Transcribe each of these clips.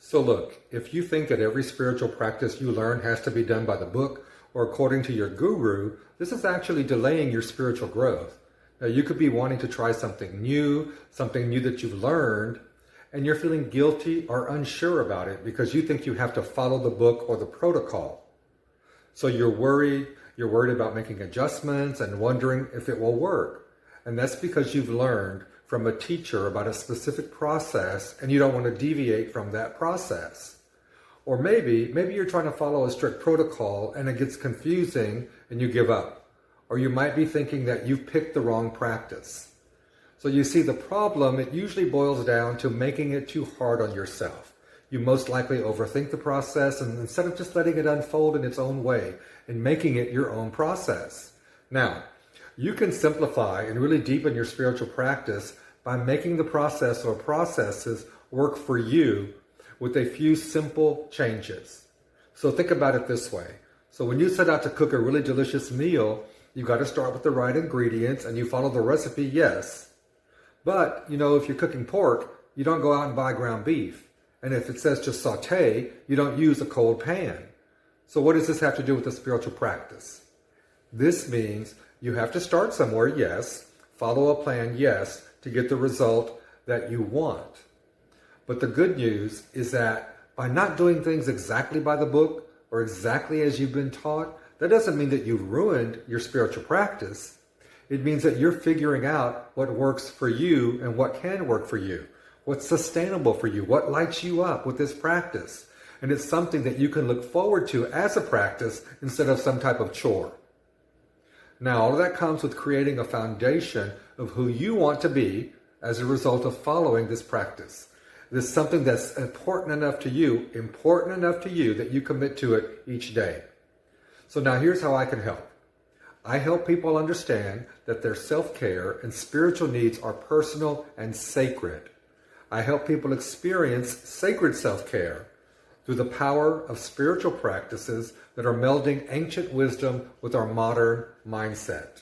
So look, if you think that every spiritual practice you learn has to be done by the book or according to your guru, this is actually delaying your spiritual growth. Now you could be wanting to try something new that you've learned, and you're feeling guilty or unsure about it because you think you have to follow the book or the protocol. So you're worried about making adjustments and wondering if it will work. And that's because you've learned from a teacher about a specific process and you don't want to deviate from that process. Or maybe you're trying to follow a strict protocol and it gets confusing and you give up. Or you might be thinking that you've picked the wrong practice. So you see, the problem, it usually boils down to making it too hard on yourself. You most likely overthink the process, and instead of just letting it unfold in its own way and making it your own process. Now, you can simplify and really deepen your spiritual practice by making the process or processes work for you with a few simple changes. So think about it this way. So when you set out to cook a really delicious meal, you got to start with the right ingredients and you follow the recipe, yes. But, if you're cooking pork, you don't go out and buy ground beef. And if it says just saute, you don't use a cold pan. So what does this have to do with the spiritual practice? This means you have to start somewhere, yes, follow a plan, yes, to get the result that you want. But the good news is that by not doing things exactly by the book or exactly as you've been taught, that doesn't mean that you've ruined your spiritual practice. It means that you're figuring out what works for you and what can work for you, what's sustainable for you, what lights you up with this practice. And it's something that you can look forward to as a practice instead of some type of chore. Now, all of that comes with creating a foundation of who you want to be as a result of following this practice. This is something that's important enough to you that you commit to it each day. So now here's how I can help. I help people understand that their self-care and spiritual needs are personal and sacred. I help people experience sacred self-care through the power of spiritual practices that are melding ancient wisdom with our modern mindset.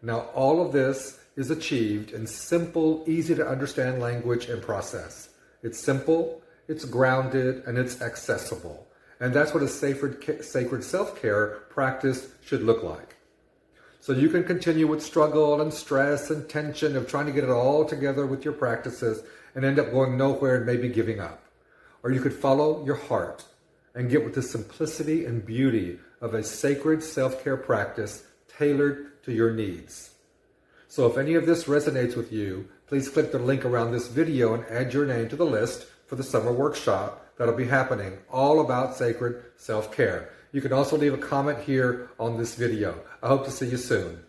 Now, all of this is achieved in simple, easy to understand language and process. It's simple, it's grounded, and it's accessible. And that's what a sacred self-care practice should look like. So you can continue with struggle and stress and tension of trying to get it all together with your practices and end up going nowhere and maybe giving up. Or you could follow your heart and get with the simplicity and beauty of a sacred self-care practice tailored to your needs. So if any of this resonates with you, please click the link around this video and add your name to the list for the summer workshop that'll be happening, all about sacred self-care. You can also leave a comment here on this video. I hope to see you soon.